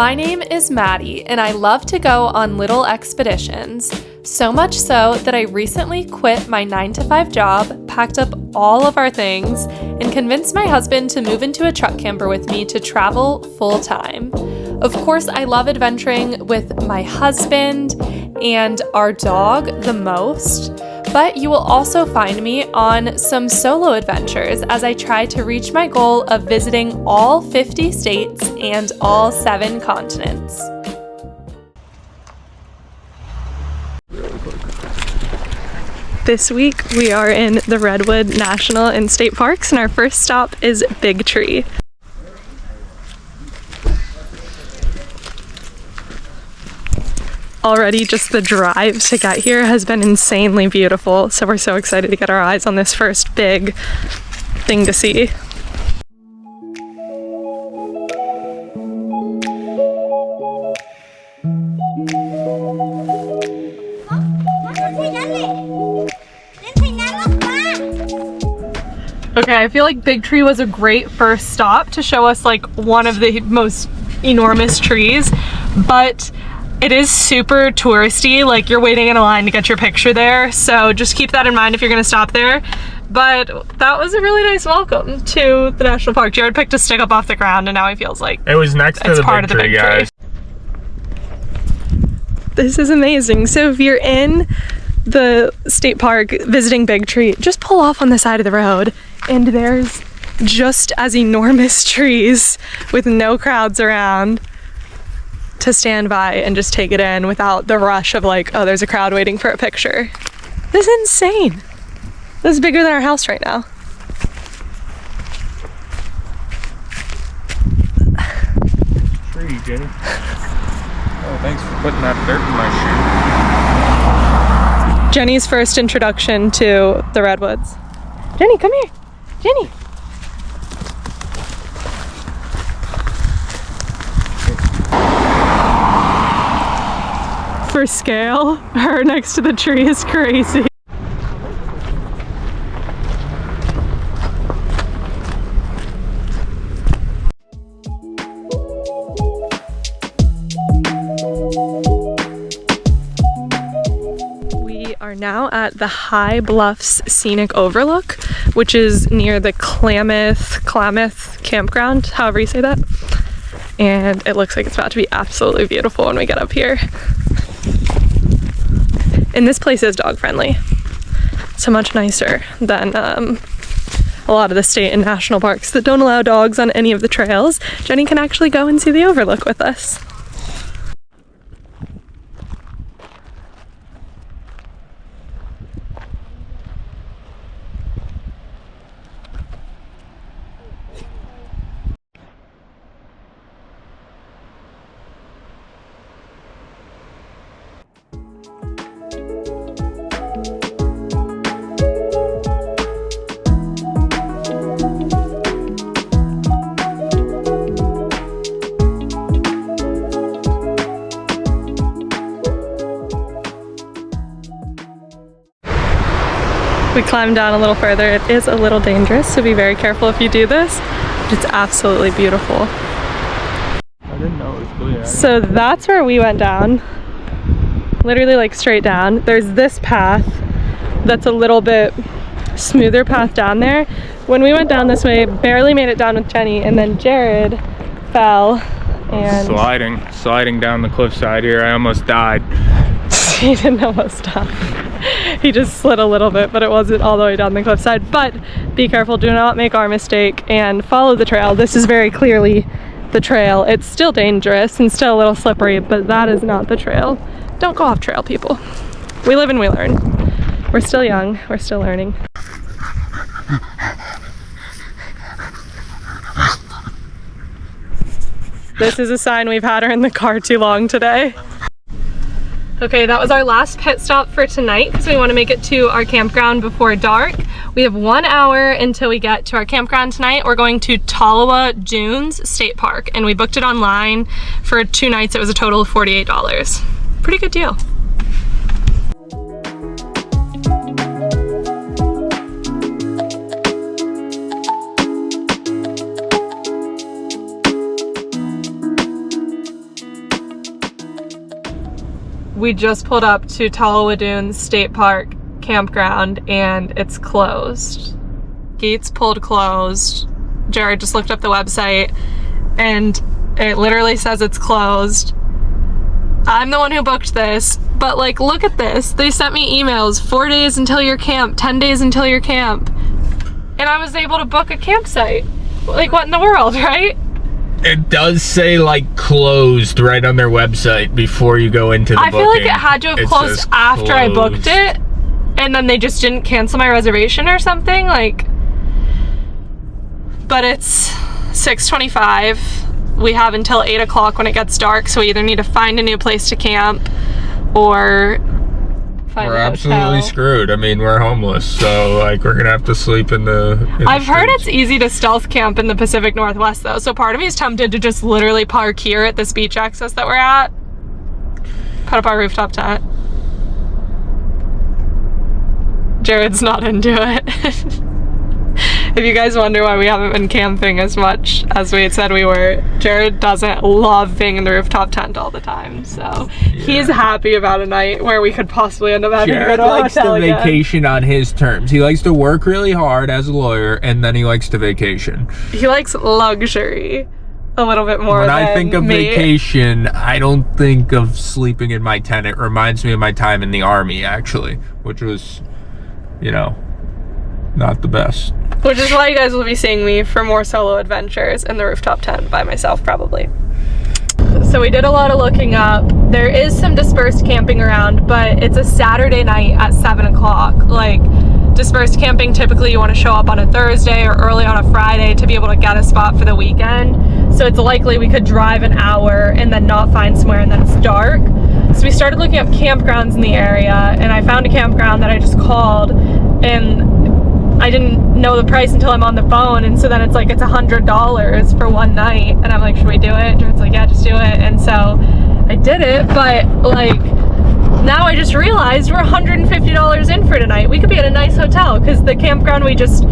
My name is Maddie, and I love to go on little expeditions. So much so that I recently quit my 9-to-5 job, packed up all of our things, and convinced my husband to move into a truck camper with me to travel full time. Of course, I love adventuring with my husband and our dog the most, but you will also find me on some solo adventures as I try to reach my goal of visiting all 50 states and all 7 continents. This week we are in the Redwood National and State Parks, and our first stop is Big Tree. Already just the drive to get here has been insanely beautiful, so we're so excited to get our eyes on this first big thing to see. Okay, I feel like Big Tree was a great first stop to show us like one of the most enormous trees, but it is super touristy, like you're waiting in a line to get your picture there, so just keep that in mind if you're gonna stop there. But that was a really nice welcome to the national park. Jared picked a stick up off the ground and now he feels like it was next to the big tree, guys. This is amazing. So if you're in the state park visiting Big Tree, just pull off on the side of the road and there's just as enormous trees with no crowds around to stand by and just take it in without the rush of like, oh, there's a crowd waiting for a picture. This is insane. This is bigger than our house right now. Tree, Jenny. Oh, thanks for putting that dirt in my shoe. Jenny's first introduction to the Redwoods. Jenny, come here. Jenny. For scale, her next to the tree is crazy. We are now at the High Bluffs Scenic Overlook, which is near the Klamath campground, however you say that. And it looks like it's about to be absolutely beautiful when we get up here. And this place is dog friendly, so much nicer than a lot of the state and national parks that don't allow dogs on any of the trails. Jenny can actually go and see the overlook with us. We climbed down a little further. It is a little dangerous, so be very careful if you do this, but it's absolutely beautiful. I didn't know it was blue. So that's where we went down, literally like straight down. There's this path that's a little bit smoother path down there. When we went down this way, barely made it down with Jenny, and then Jared fell and sliding down the cliffside here. I almost died. He didn't almost die. He just slid a little bit, but it wasn't all the way down the cliffside. But be careful, do not make our mistake and follow the trail. This is very clearly the trail. It's still dangerous and still a little slippery, but that is not the trail. Don't go off trail, people. We live and we learn. We're still young, we're still learning. This is a sign we've had her in the car too long today. Okay, that was our last pit stop for tonight because we want to make it to our campground before dark. We have 1 hour until we get to our campground tonight. We're going to Tolowa Dunes State Park, and we booked it online for 2 nights. It was a total of $48. Pretty good deal. we just pulled up to Tullawadoon State Park campground and it's closed. Gates pulled closed. Jared just looked up the website and it literally says it's closed. I'm the one who booked this, but like, look at this. They sent me emails, 4 days until your camp, 10 days until your camp. And I was able to book a campsite. Like, what in the world, right? It does say like closed right on their website before you go into the booking. I feel like it had to have closed after I booked it, and then they just didn't cancel my reservation or something, like. But it's 6:25. We have until 8 o'clock when it gets dark, so we either need to find a new place to camp or find a hotel. We're absolutely screwed. I mean, we're homeless, so like we're gonna have to sleep in the I've heard it's easy to stealth camp in the Pacific Northwest though, so part of me is tempted to just literally park here at this beach access that we're at. Put up our rooftop tent. Jared's not into it. If you guys wonder why we haven't been camping as much as we had said we were, Jared doesn't love being in the rooftop tent all the time, so he's happy about a night where we could possibly end up having to go to a likes hotel to again. vacation on his terms. He likes to work really hard as a lawyer, and then he likes to vacation. He likes luxury a little bit more When than I think of me. vacation, I don't think of sleeping in my tent. It reminds me of my time in the Army, actually, which was, you know, not the best. Which is why you guys will be seeing me for more solo adventures in the rooftop tent by myself, probably. So we did a lot of looking up. There is some dispersed camping around, but it's a Saturday night at 7 o'clock. Like, dispersed camping, typically you want to show up on a Thursday or early on a Friday to be able to get a spot for the weekend. So it's likely we could drive an hour and then not find somewhere and then it's dark. So we started looking up campgrounds in the area, and I found a campground that I just called, and I didn't know the price until I'm on the phone, and so then it's like it's $100 for one night, and I'm like, should we do it? Jared's like, yeah, just do it. And so I did it, but like now I just realized we're $150 in for tonight. We could be at a nice hotel because the campground we just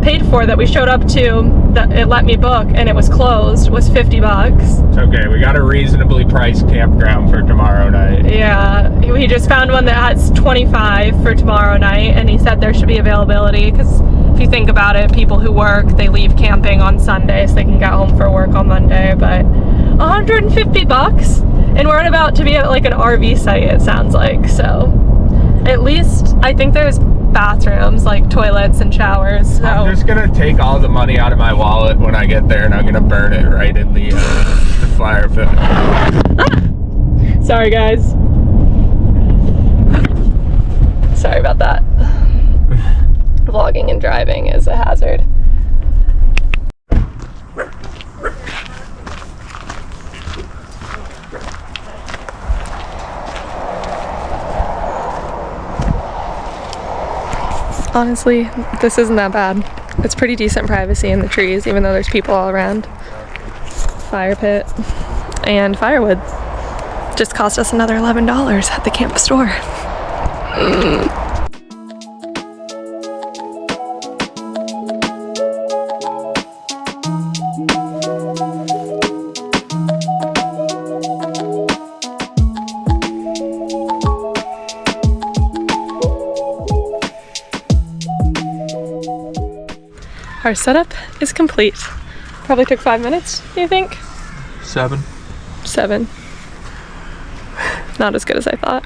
paid for that we showed up to, that it let me book and it was closed, was $50. It's okay. We got a reasonably priced campground for tomorrow night. Yeah, he just found one that has 25 for tomorrow night, and he said there should be availability because if you think about it, people who work, they leave camping on Sunday so they can get home for work on Monday. But $150, and we're about to be at like an RV site, it sounds like. So at least I think there's bathrooms, like toilets and showers. So I'm just gonna take all the money out of my wallet when I get there, and I'm gonna burn it right in the fire pit. Sorry guys. Sorry about that. Vlogging and driving is a hazard. Honestly, this isn't that bad. It's pretty decent privacy in the trees, even though there's people all around. Fire pit and firewood. Just cost us another $11 at the camp store. Our setup is complete. Probably took 5 minutes, do you think? 7. 7. Not as good as I thought.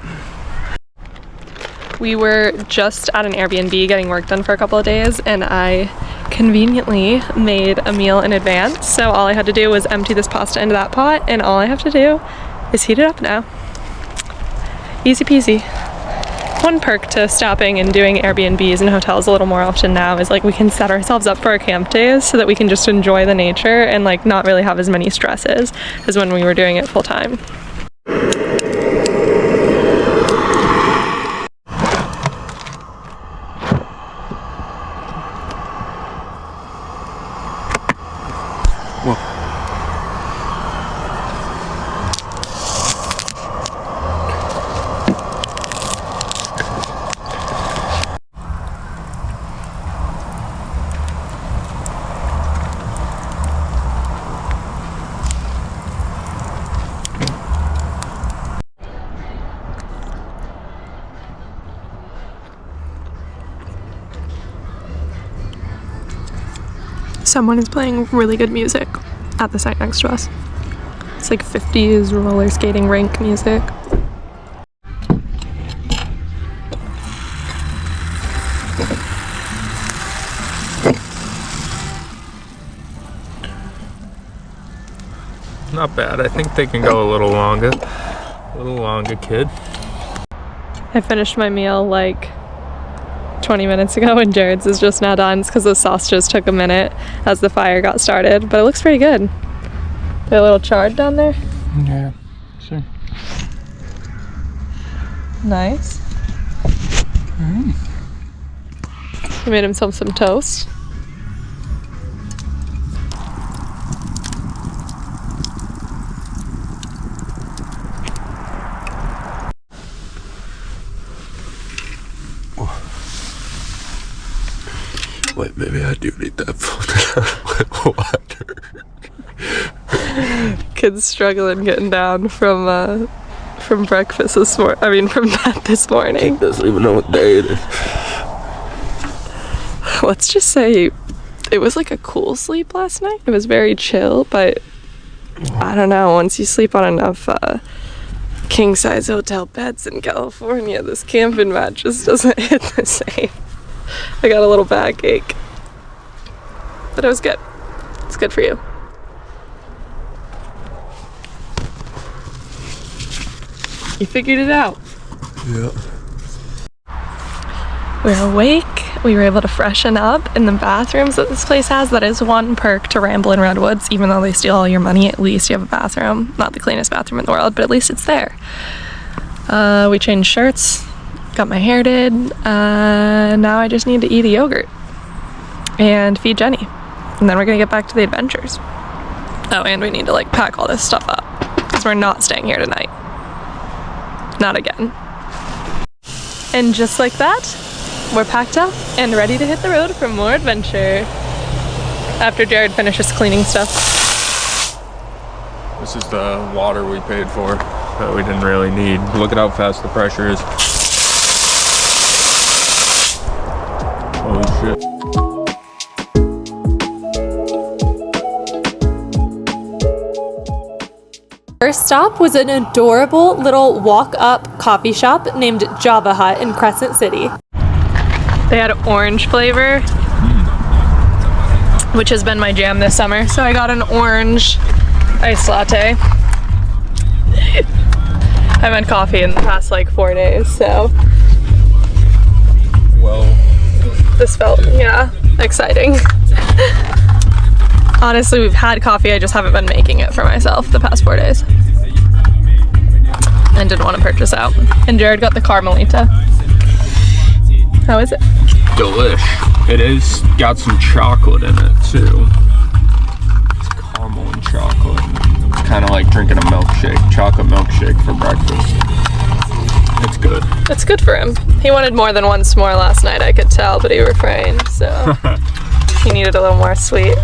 We were just at an Airbnb getting work done for a couple of days, and I conveniently made a meal in advance. So all I had to do was empty this pasta into that pot, and all I have to do is heat it up now. Easy peasy. One perk to stopping and doing Airbnbs and hotels a little more often now is like we can set ourselves up for our camp days so that we can just enjoy the nature and like not really have as many stresses as when we were doing it full time. someone is playing really good music at the site next to us. It's like 50s roller skating rink music. Not bad. I think they can go a little longer. A little longer, kid. I finished my meal like 20 minutes ago and Jared's is just now done. It's because the sausages took a minute as the fire got started, but it looks pretty good. They're a little charred down there. Yeah, sure. Nice. He made himself some toast. Wait, maybe I do need that filtered water. Kid's struggling getting down from breakfast this morning. I mean, from bed this morning. Doesn't even know what day it is. Let's just say it was like a cool sleep last night. It was very chill, but I don't know. Once you sleep on enough king-size hotel beds in California, this camping mattress doesn't hit the same. I got a little backache, but it was good. It's good for you. You figured it out. Yeah. We're awake. We were able to freshen up in the bathrooms that this place has. That is one perk to Ramblin Redwoods. Even though they steal all your money, at least you have a bathroom. Not the cleanest bathroom in the world, but at least it's there. We changed shirts. Got my hair did. Now I just need to eat a yogurt and feed Jenny. And then we're gonna get back to the adventures. Oh, and we need to like pack all this stuff up because we're not staying here tonight. Not again. And just like that, we're packed up and ready to hit the road for more adventure. After Jared finishes cleaning stuff. This is the water we paid for that we didn't really need. Look at how fast the pressure is. Holy shit. First stop was an adorable little walk-up coffee shop named Java Hut in Crescent City. They had orange flavor, which has been my jam this summer. So I got an orange iced latte. I've had coffee in the past like 4 days, so. Well. This felt, yeah, exciting. Honestly, we've had coffee, I just haven't been making it for myself the past 4 days. And didn't want to purchase out. And Jared got the Carmelita. How is it? Delish. It is got some chocolate in it too. It's caramel and chocolate. It's kind of like drinking a milkshake, chocolate milkshake for breakfast. It's good. It's good for him. He wanted more than one s'more last night, I could tell, but he refrained, so he needed a little more sweet.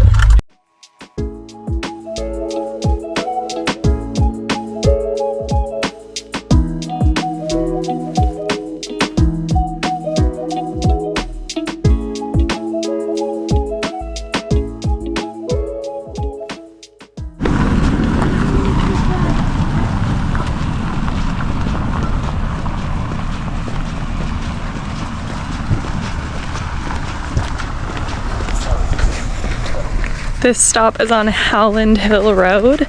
This stop is on Howland Hill Road,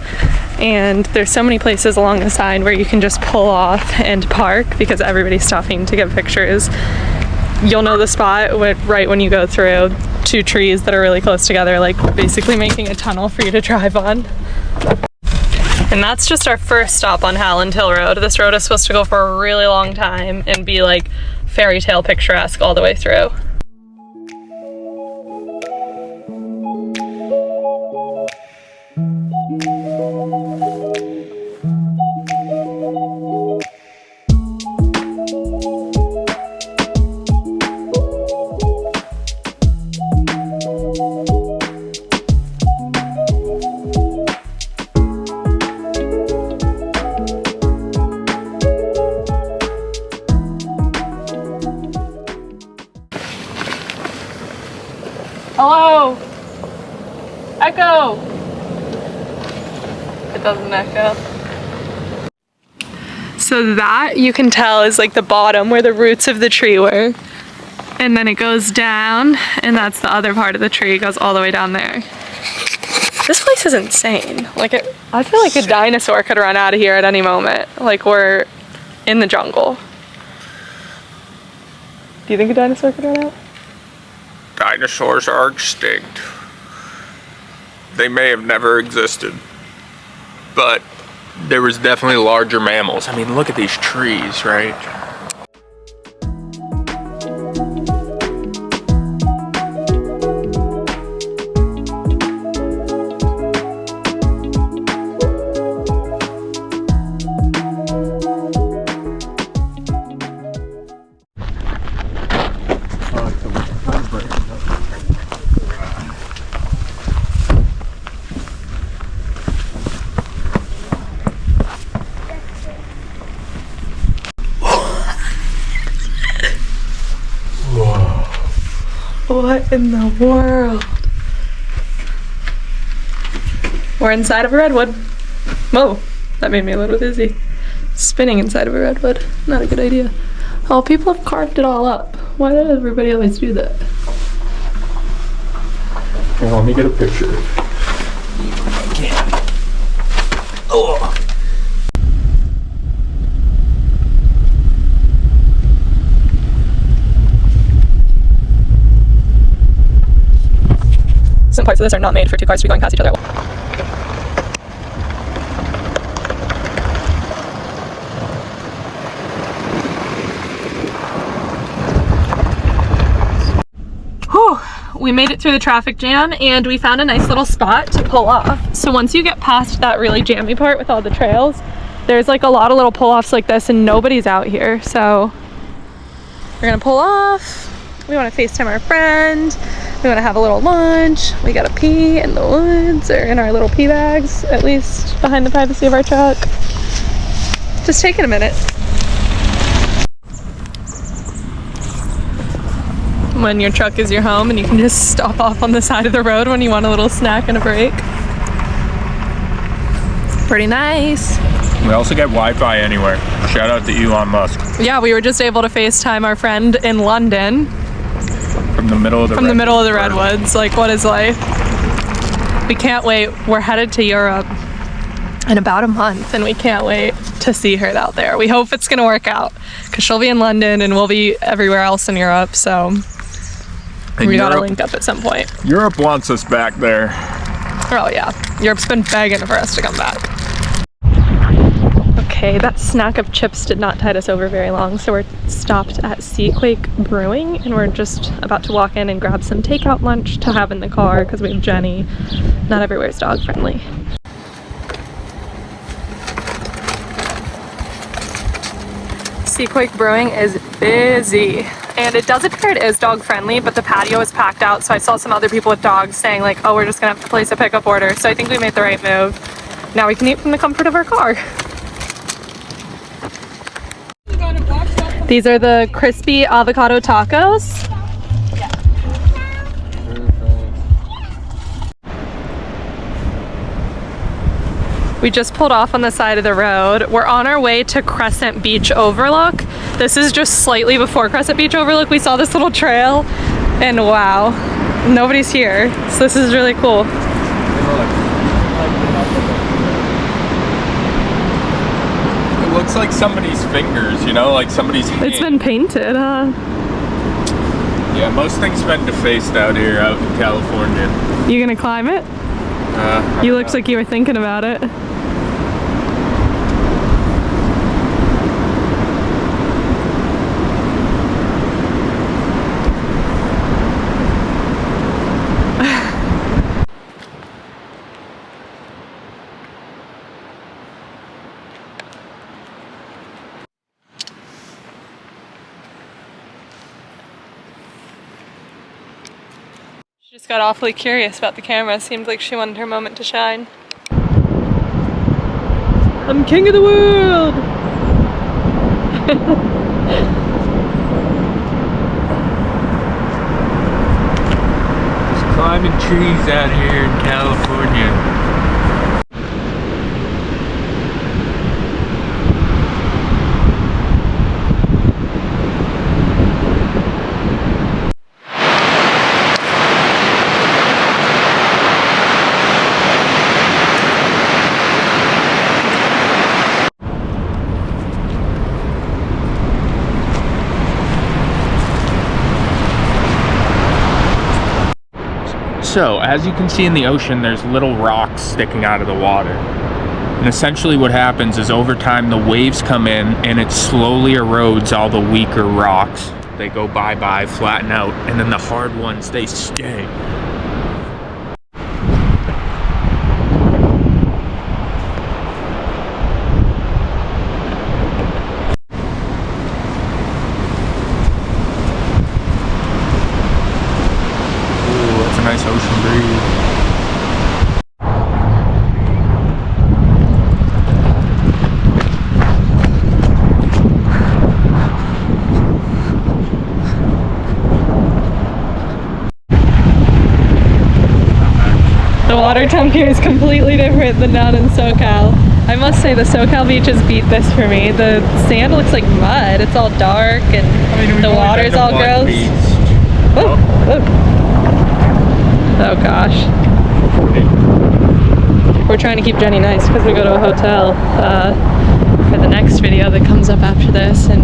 and there's so many places along the side where you can just pull off and park because everybody's stopping to get pictures. You'll know the spot right when you go through two trees that are really close together, like basically making a tunnel for you to drive on. And that's just our first stop on Howland Hill Road. This road is supposed to go for a really long time and be like fairy tale picturesque all the way through. it doesn't echo. So that, you can tell, is like the bottom where the roots of the tree were. And then it goes down, and that's the other part of the tree, goes all the way down there. This place is insane. Like, I feel like a dinosaur could run out of here at any moment. Like, we're in the jungle. Do you think a dinosaur could run out? Dinosaurs are extinct. They may have never existed, but there was definitely larger mammals. I mean, look at these trees, right? What in the world? We're inside of a redwood. Whoa, that made me a little dizzy. Spinning inside of a redwood. Not a good idea. Oh, people have carved it all up. Why does everybody always do that? Here, let me get a picture. Oh. Some parts of this are not made for two cars to be going past each other. Whew, we made it through the traffic jam and we found a nice little spot to pull off. So once you get past that really jammy part with all the trails, there's like a lot of little pull-offs like this and nobody's out here. So we're gonna pull off. We want to FaceTime our friend. We want to have a little lunch. We gotta pee in the woods or in our little pee bags, at least behind the privacy of our truck. Just taking a minute. When your truck is your home and you can just stop off on the side of the road when you want a little snack and a break. Pretty nice. We also get Wi-Fi anywhere. Shout out to Elon Musk. Yeah, we were just able to FaceTime our friend in London. From the middle of the Redwoods. Like, what is life? We can't wait. We're headed to Europe in about a month and we can't wait to see her out there. We hope it's gonna work out because she'll be in London and we'll be everywhere else in Europe, so we gotta link up at some point. Europe wants us back there. Oh yeah, Europe's been begging for us to come back. Okay, that snack of chips did not tide us over very long, so we're stopped at Seaquake Brewing and we're just about to walk in and grab some takeout lunch to have in the car because we have Jenny. Not everywhere is dog friendly. Seaquake Brewing is busy and it does appear it is dog friendly, but the patio is packed out, so I saw some other people with dogs saying like, oh, we're just gonna have to place a pickup order, so I think we made the right move. Now we can eat from the comfort of our car. These are the crispy avocado tacos. We just pulled off on the side of the road. We're on our way to Crescent Beach Overlook. This is just slightly before Crescent Beach Overlook. We saw this little trail and wow, nobody's here. So this is really cool. It looks like somebody's fingers, you know, like somebody's hand. It's been painted, huh? Yeah, most things been defaced out here, out in California. You gonna climb it? You looked like you were thinking about it. She just got awfully curious about the camera. Seemed like she wanted her moment to shine. I'm king of the world! Just climbing trees out here in California. So, as you can see in the ocean, there's little rocks sticking out of the water. And essentially what happens is over time the waves come in and it slowly erodes all the weaker rocks. They go bye-bye, flatten out, and then the hard ones, they stay. Nice ocean breeze. The water temp here is completely different than down in SoCal. I must say the SoCal beaches beat this for me. The sand looks like mud. It's all dark and the water's all gross. Whoa, whoa. Oh gosh. We're trying to keep Jenny nice because we go to a hotel for the next video that comes up after this, and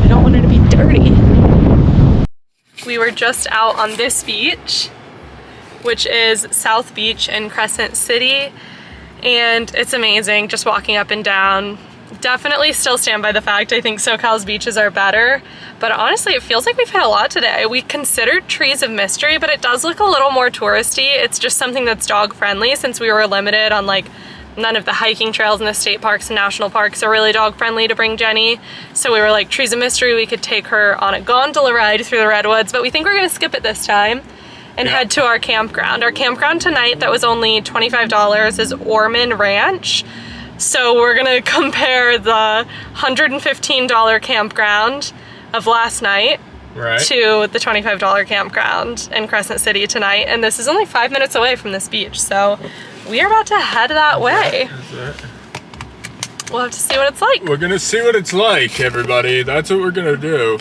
I don't want her to be dirty. We were just out on this beach, which is South Beach in Crescent City, and it's amazing just walking up and down. Definitely still stand by the fact I think SoCal's beaches are better, but honestly it feels like we've had a lot today. We considered Trees of Mystery, but it does look a little more touristy. It's just something that's dog friendly since we were limited on like none of the hiking trails in the state parks and national parks are really dog friendly to bring Jenny. So we were like, Trees of Mystery, we could take her on a gondola ride through the Redwoods, but we think we're gonna skip it this time and head to our campground. Our campground tonight that was only $25 is Orman Ranch. So we're gonna compare the $115 campground of last night to the $25 campground in Crescent City tonight. And this is only 5 minutes away from this beach. So we are about to head that way. We'll have to see what it's like. We're gonna see what it's like, everybody. That's what we're gonna do.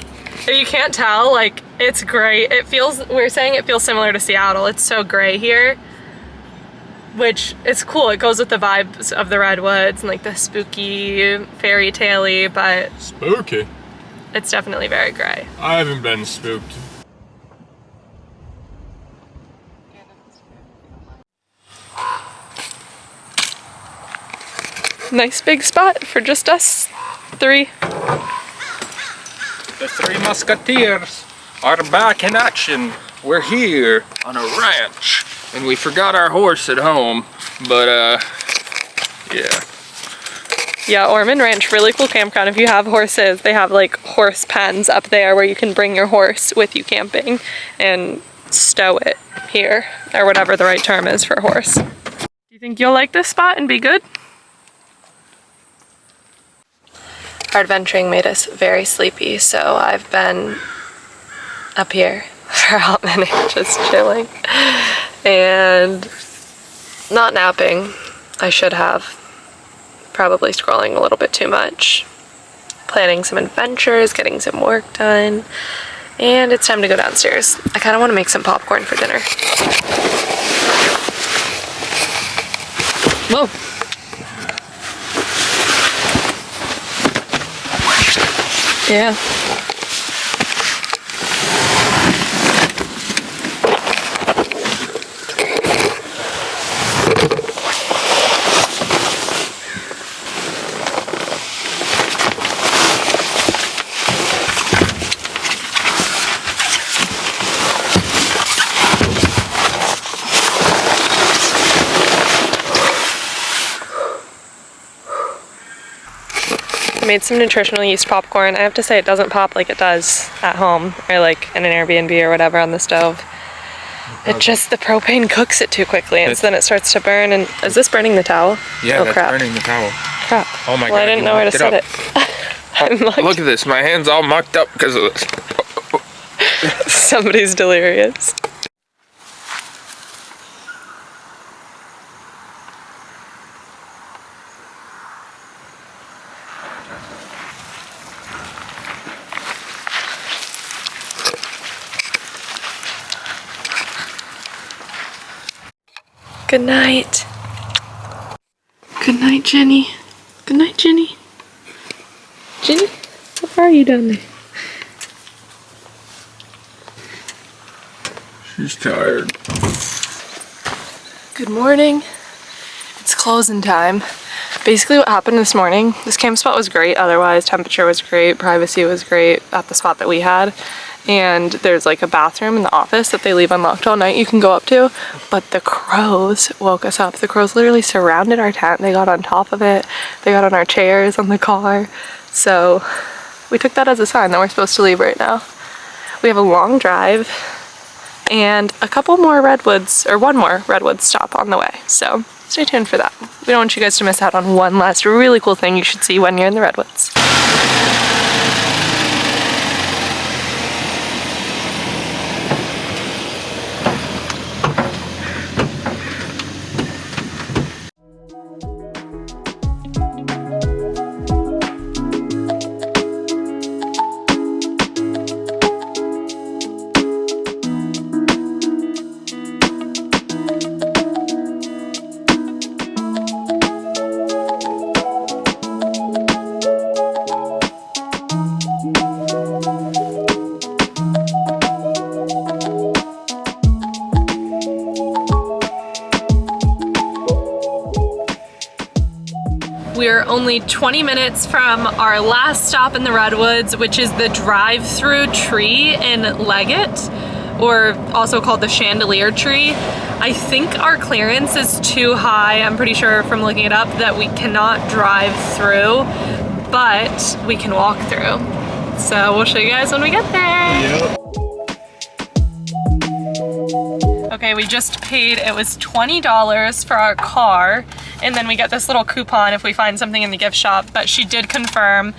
You can't tell, like, it's great. It feels, we're saying it feels similar to Seattle. It's so gray here, which is cool. It goes with the vibes of the Redwoods and like the spooky, fairy tale-y, but spooky. It's definitely very gray. I haven't been spooked. Nice big spot for just us three. The Three Musketeers are back in action. We're here on a ranch. And we forgot our horse at home, but yeah. Yeah, Orman Ranch, really cool campground. If you have horses, they have like horse pens up there where you can bring your horse with you camping and stow it here, or whatever the right term is for a horse. Do you think you'll like this spot and be good? Our adventuring made us very sleepy, so I've been up here for a hot minute just chilling and not napping. I should have. Probably scrolling a little bit too much. Planning some adventures, getting some work done, and it's time to go downstairs. I kind of want to make some popcorn for dinner. Whoa. Yeah. I made some nutritional yeast popcorn. I have to say it doesn't pop like it does at home or like in an Airbnb or whatever on the stove. It just, the propane cooks it too quickly and so then it starts to burn. And is this burning the towel? Yeah, oh, that's crap. burning the towel. Crap. Oh my well, God. I didn't know where to set it. Look at this, my hand's all mucked up because of this. Somebody's delirious. Good night. Good night, Jenny. Good night, Jenny. Jenny, where are you down there? She's tired. Good morning. It's closing time. Basically what happened this morning, this camp spot was great, otherwise temperature was great, privacy was great at the spot that we had. And there's like a bathroom in the office that they leave unlocked all night you can go up to. But the crows woke us up. The crows literally surrounded our tent. They got on top of it. They got on our chairs on the car. So we took that as a sign that we're supposed to leave right now. We have a long drive and a couple more redwoods, or one more redwood stop on the way. So stay tuned for that. We don't want you guys to miss out on one last really cool thing you should see when you're in the redwoods. We're only 20 minutes from our last stop in the Redwoods, which is the drive-through tree in Leggett, or also called the Chandelier Tree. I think our clearance is too high, I'm pretty sure from looking it up, that we cannot drive through, but we can walk through. So we'll show you guys when we get there. Yep. Okay, we just paid, it was $20 for our car, and then we get this little coupon if we find something in the gift shop, but she did confirm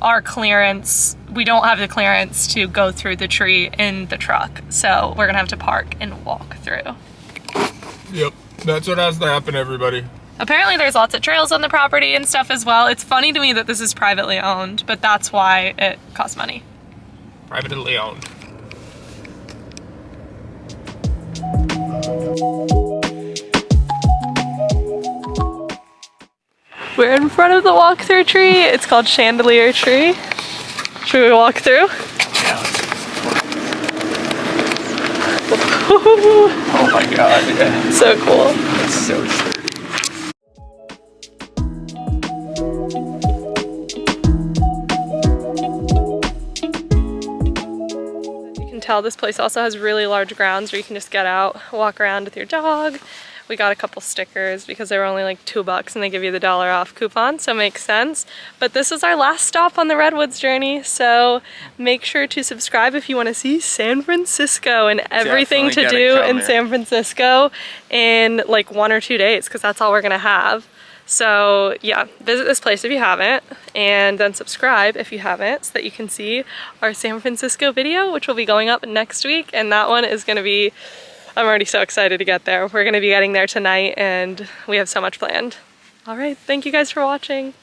our clearance. We don't have the clearance to go through the tree in the truck, so we're gonna have to park and walk through. Yep, that's what has to happen, everybody. Apparently there's lots of trails on the property and stuff as well. It's funny to me that this is privately owned, but that's why it costs money. Privately owned. We're in front of the walk-through tree. It's called Chandelier Tree. Should we walk through? Yeah. Oh my god, yeah. So cool. That's so sturdy. You can tell this place also has really large grounds where you can just get out, walk around with your dog. We got a couple stickers because they were only like $2 and they give you the $1 off coupon, so it makes sense. But this is our last stop on the Redwoods journey, so make sure to subscribe if you want to see San Francisco and everything to do in San Francisco in like 1 or 2 days, because that's all we're gonna have. So yeah, visit this place if you haven't, and then subscribe if you haven't, so that you can see our San Francisco video, which will be going up next week, and that one is gonna be, I'm already so excited to get there. We're gonna be getting there tonight and we have so much planned. All right, thank you guys for watching.